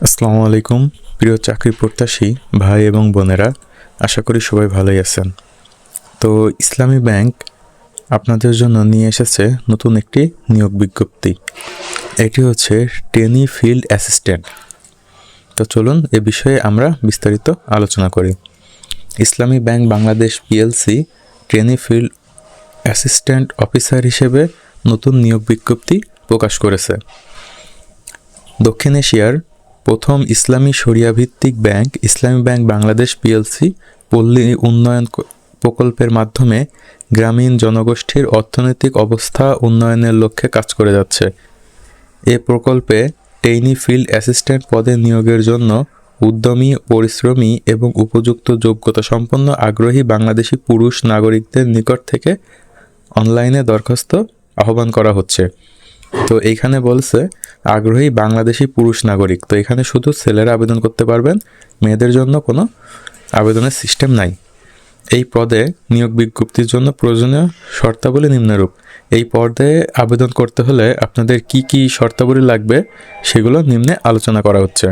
আসসালামু আলাইকুম প্রিয় চাকরি প্রত্যাশী ভাই এবং বোনেরা, আশা করি সবাই ভালোই আছেন। তো ইসলামী ব্যাংক আপনাদের জন্য নিয়ে এসেছে নতুন একটি নিয়োগ বিজ্ঞপ্তি। এটি হচ্ছে ট্রেনি ফিল্ড অ্যাসিস্ট্যান্ট। তো চলুন এ বিষয়ে আমরা বিস্তারিত আলোচনা করি। ইসলামী bank Bangladesh PLC trainee field assistant officer হিসেবে নতুন নিয়োগ বিজ্ঞপ্তি প্রকাশ করেছে। দক্ষিণ এশিয়ার প্রথম ইসলামী শরিয়া ভিত্তিক ব্যাংক ইসলামী ব্যাংক বাংলাদেশ পিএলসি পল্লী উন্নয়ন প্রকল্পের মাধ্যমে গ্রামীণ জনগোষ্ঠীর অর্থনৈতিক অবস্থা উন্নয়নের লক্ষ্যে কাজ করে যাচ্ছে। এ প্রকল্পে ট্রেইনি ফিল্ড অ্যাসিস্ট্যান্ট পদে নিয়োগের জন্য উদ্যমী, পরিশ্রমী এবং উপযুক্ত যোগ্যতা সম্পন্ন আগ্রহী বাংলাদেশি পুরুষ নাগরিকদের নিকট থেকে অনলাইনে দরখাস্ত আহ্বান করা হচ্ছে। তো এইখানে বলছে আগ্রহী বাংলাদেশি পুরুষ নাগরিক। তো এখানে শুধু ছেলেরা আবেদন করতে পারবেন, মেয়েদের জন্য কোনো আবেদনের সিস্টেম নাই। এই পদে নিয়োগ বিজ্ঞপ্তির জন্য প্রয়োজনীয় শর্তাবলী নিম্নরূপ। এই পদে আবেদন করতে হলে আপনাদের কি কি শর্তাবলী লাগবে সেগুলো নিম্নে আলোচনা করা হচ্ছে।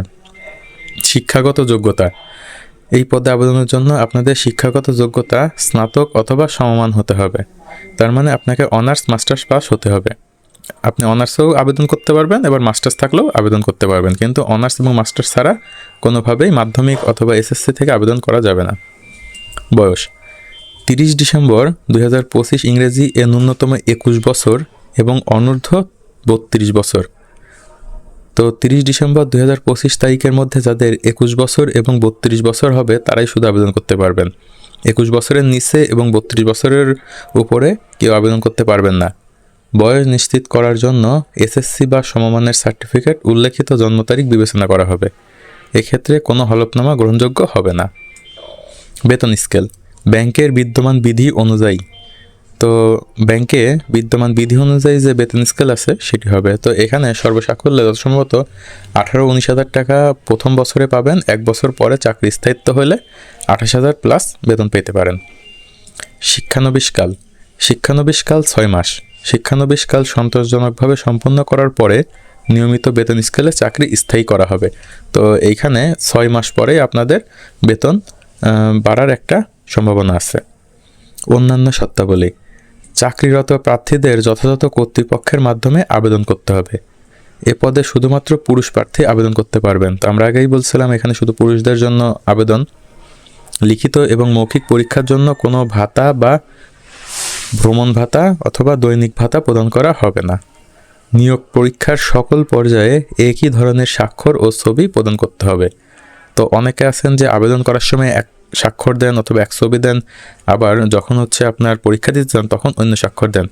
শিক্ষাগত যোগ্যতা। এই পদে আবেদনের জন্য আপনাদের শিক্ষাগত যোগ্যতা স্নাতক অথবা সমমান হতে হবে। তার মানে আপনাকে অনার্স মাস্টার্স পাস হতে হবে। আপনি অনার্সেও আবেদন করতে পারবেন, এবার মাস্টার্স থাকলেও আবেদন করতে পারবেন, কিন্তু অনার্স এবং মাস্টার্স ছাড়া কোনোভাবেই মাধ্যমিক অথবা এসএসসি থেকে আবেদন করা যাবে না। বয়স 30 ডিসেম্বর 2025 ইংরেজি এ ন্যূনতম 21 বছর এবং অনূর্ধ্ব 32 বছর। তো 30 ডিসেম্বর 2025 তারিখের মধ্যে যাদের 21 বছর এবং 32 বছর হবে তারাই শুধু আবেদন করতে পারবেন। 21 বছরের নিচে এবং 32 বছরের উপরে কেউ আবেদন করতে পারবেন না। বয়স নিশ্চিত করার জন্য এসএসসি বা সমমানের সার্টিফিকেট উল্লেখিত জন্ম তারিখ বিবেচনা করা হবে। এক্ষেত্রে কোনো হলফনামা গ্রহণযোগ্য হবে না। বেতন স্কেল ব্যাংকের বিদ্যমান বিধি অনুযায়ী, তো ব্যাংকে বিদ্যমান বিধি অনুযায়ী যে বেতন স্কেল আছে সেটি হবে। তো এখানে সর্বসাকুল্যে যত সম্ভবত 18-19 হাজার টাকা প্রথম বছরে পাবেন, 1 বছর পরে চাকরি স্থায়িত্ব হলে 28,000 প্লাস বেতন পেতে পারেন। শিক্ষানবিশকাল 6 মাস। শিক্ষানবিশকাল সন্তোষজনকভাবে সম্পন্ন করার পরে নিয়মিত বেতন স্কেলে চাকরি স্থায়ী করা হবে। তো এইখানে 6 মাস পরেই আপনাদের বেতন বাড়ার একটা সম্ভাবনা আছে। অন্যান্য শর্তাবলী চাকরিরত প্রার্থীদের যথাযথ কর্তৃপক্ষের মাধ্যমে আবেদন করতে হবে। এ পদে শুধুমাত্র পুরুষ প্রার্থী আবেদন করতে পারবেন। তো আমরা আগেই বলছিলাম এখানে শুধু পুরুষদের জন্য আবেদন। লিখিত এবং মৌখিক পরীক্ষার জন্য কোনো ভাতা বা ভ্রমণ ভাতা অথবা দৈনিক ভাতা প্রদান করা হবে না। নিয়োগ পরীক্ষার সকল পর্যায়ে একই ধরনের স্বাক্ষর ও ছবি প্রদান করতে হবে। তো অনেকে আছেন যে আবেদন করার সময় এক স্বাক্ষর দেন অথবা এক ছবি দেন, আবার যখন আপনার পরীক্ষা দিতে যান তখন অন্য স্বাক্ষর দেন।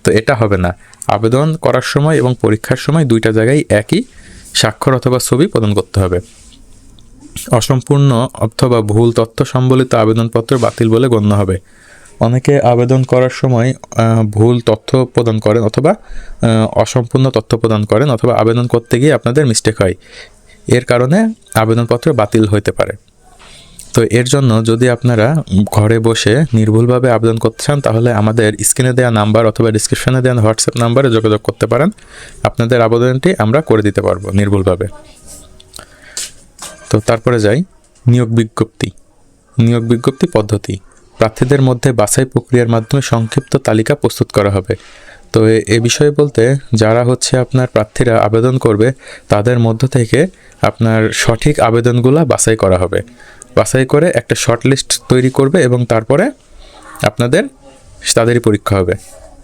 তো এটা হবে না। আবেদন করার সময় এবং পরীক্ষার সময় দুইটা জায়গায় একই স্বাক্ষর অথবা ছবি প্রদান করতে হবে। অসম্পূর্ণ অথবা ভুল তথ্য সম্বলিত আবেদনপত্র বাতিল বলে গণ্য হবে। অনেকে আবেদন করার সময় ভুল তথ্য প্রদান করেন অথবা অসম্পূর্ণ তথ্য প্রদান করেন অথবা আবেদন করতে গিয়ে আপনাদের মিস্টেক হয়, এর কারণে আবেদনপত্র বাতিল হতে পারে। তো এর জন্য যদি আপনারা ঘরে বসে নির্ভুলভাবে আবেদন করতে চান তাহলে আমাদের স্ক্রিনে দেওয়া নাম্বার অথবা ডিসক্রিপশনে দেওয়া হোয়াটসঅ্যাপ নাম্বারে যোগাযোগ করতে পারেন। আপনাদের আবেদনটি আমরা করে দিতে পারবো নির্ভুলভাবে। তো তারপরে যাই নিয়োগ বিজ্ঞপ্তি। নিয়োগ বিজ্ঞপ্তি পদ্ধতি প্রার্থীদের মধ্যে বাছাই প্রক্রিয়ার মাধ্যমে সংক্ষিপ্ত তালিকা প্রস্তুত করা হবে। তো এ বিষয়ে বলতে যারা আপনার প্রার্থীরা আবেদন করবে তাদের মধ্য থেকে আপনার সঠিক আবেদনগুলো বাছাই করা হবে। বাছাই করে একটা শর্ট লিস্ট তৈরি করবে এবং তারপরে তাদেরই পরীক্ষা হবে।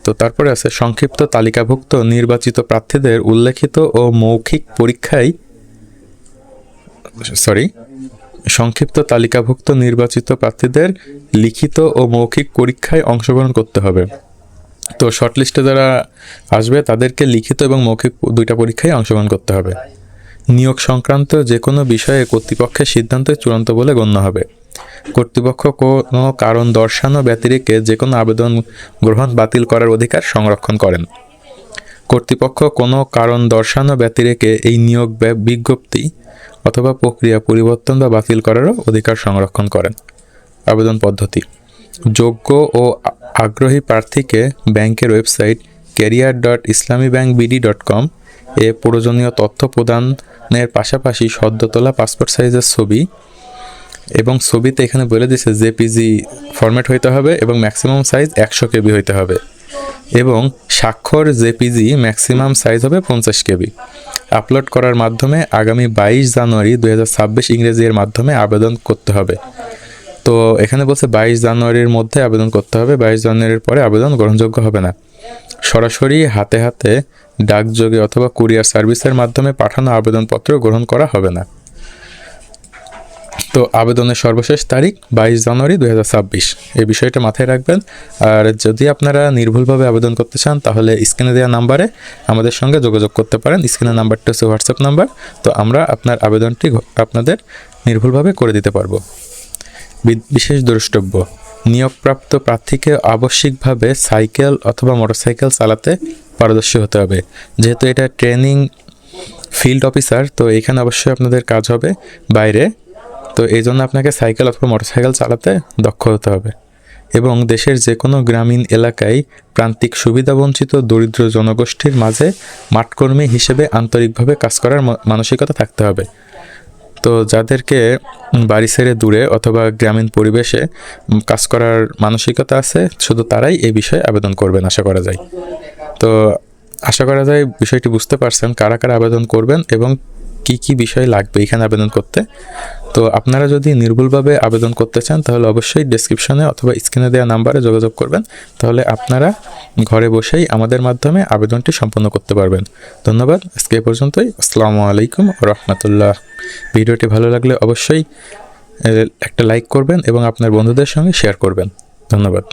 তো তারপরে আছে সংক্ষিপ্ত তালিকাভুক্ত নির্বাচিত প্রার্থীদের উল্লেখিত ও মৌখিক পরীক্ষায় সংক্ষিপ্ত তালিকাভুক্ত নির্বাচিত প্রার্থীদের লিখিত ও মৌখিক পরীক্ষায় অংশগ্রহণ করতে হবে। তো শর্টলিস্টে যারা আসবে তাদেরকে লিখিত এবং মৌখিক দুইটা পরীক্ষায় অংশগ্রহণ করতে হবে। নিয়োগ সংক্রান্ত যে কোনো বিষয়ে কর্তৃপক্ষের সিদ্ধান্ত চূড়ান্ত বলে গণ্য হবে। কর্তৃপক্ষ কোনো কারণ দর্শানো ব্যতিরেকে যে কোনো আবেদন গ্রহণ বাতিল করার অধিকার সংরক্ষণ করেন। কর্তৃপক্ষ কোনো কারণ দর্শানো ব্যতিরেকে এই নিয়োগ বিজ্ঞপ্তি অথবা প্রক্রিয়া পরিবর্তন বা বাতিল করারও অধিকার সংরক্ষণ করেন। আবেদন পদ্ধতি যোগ্য ও আগ্রহী প্রার্থীকে ব্যাংকের ওয়েবসাইট career.islamibbankbd.com এ প্রয়োজনীয় তথ্য প্রদানের পাশাপাশি সদ্য তোলা পাসপোর্ট সাইজের ছবি, এবং ছবিতে এখানে বলে দিয়েছে জেপিজি ফরম্যাট হইতে হবে এবং ম্যাক্সিমাম সাইজ 100 কেবি হইতে হবে, এবং স্বাক্ষর জেপিজি ম্যাক্সিমাম সাইজ হবে 50 কেবি। আপলোড করার মাধ্যমে আগামী 22 জানুয়ারি 2026 ইংরেজি এর মাধ্যমে আবেদন করতে হবে। তো এখানে বলছে 22 জানুয়ারির মধ্যে আবেদন করতে হবে, 22 জানুয়ারির পরে আবেদন গ্রহণযোগ্য হবে না। সরাসরি হাতে হাতে ডাকযোগে অথবা কুরিয়ার সার্ভিসের মাধ্যমে পাঠানো আবেদনপত্র গ্রহণ করা হবে না। তো আবেদনের সর্বশেষ তারিখ 22 জানুয়ারি 2026, এই বিষয়টা মাথায় রাখবেন। আর যদি আপনারা নির্ভুলভাবে আবেদন করতে চান তাহলে স্ক্রিনে দেওয়া নাম্বারে আমাদের সঙ্গে যোগাযোগ করতে পারেন। স্ক্রিনের নাম্বারটা হচ্ছে হোয়াটসঅ্যাপ নাম্বার। তো আমরা আপনার আবেদনটি আপনাদের নির্ভুলভাবে করে দিতে পারবো। বিশেষ দ্রষ্টব্য: নিয়োগপ্রাপ্ত প্রার্থীকে আবশ্যিকভাবে সাইকেল অথবা মোটরসাইকেল চালাতে পারদর্শী হতে হবে। যেহেতু এটা ট্রেনিং ফিল্ড অফিসার, তো এখানে অবশ্যই আপনাদের কাজ হবে বাইরে, তো এই জন্য আপনাকে সাইকেল অথবা মোটরসাইকেল চালাতে দক্ষ হতে হবে। এবং দেশের যে কোনো গ্রামীণ এলাকায় প্রান্তিক সুবিধাবঞ্চিত দরিদ্র জনগোষ্ঠীর মাঝে মাঠকর্মী হিসেবে আন্তরিকভাবে কাজ করার মানসিকতা থাকতে হবে। তো যাদেরকে বাড়ি ছেড়ে দূরে অথবা গ্রামীণ পরিবেশে কাজ করার মানসিকতা আছে, শুধু তারাই এই বিষয়ে আবেদন করবেন আশা করা যায়। তো আশা করা যায় বিষয়টি বুঝতে পারছেন কারা কারা আবেদন করবেন এবং কি কি বিষয় লাগবে এখানে আবেদন করতে। তো আপনারা যদি নির্ভুলভাবে আবেদন করতে চান তাহলে অবশ্যই ডেসক্রিপশনে অথবা স্ক্রিনে দেওয়া নাম্বারে যোগাযোগ করবেন, তাহলে আপনারা ঘরে বসেই আমাদের মাধ্যমে আবেদনটি সম্পন্ন করতে পারবেন। ধন্যবাদ, আজকে এ পর্যন্তই। আসসালামু আলাইকুম রহমতুল্লাহ। ভিডিওটি ভালো লাগলে অবশ্যই একটা লাইক করবেন এবং আপনার বন্ধুদের সঙ্গে শেয়ার করবেন। ধন্যবাদ।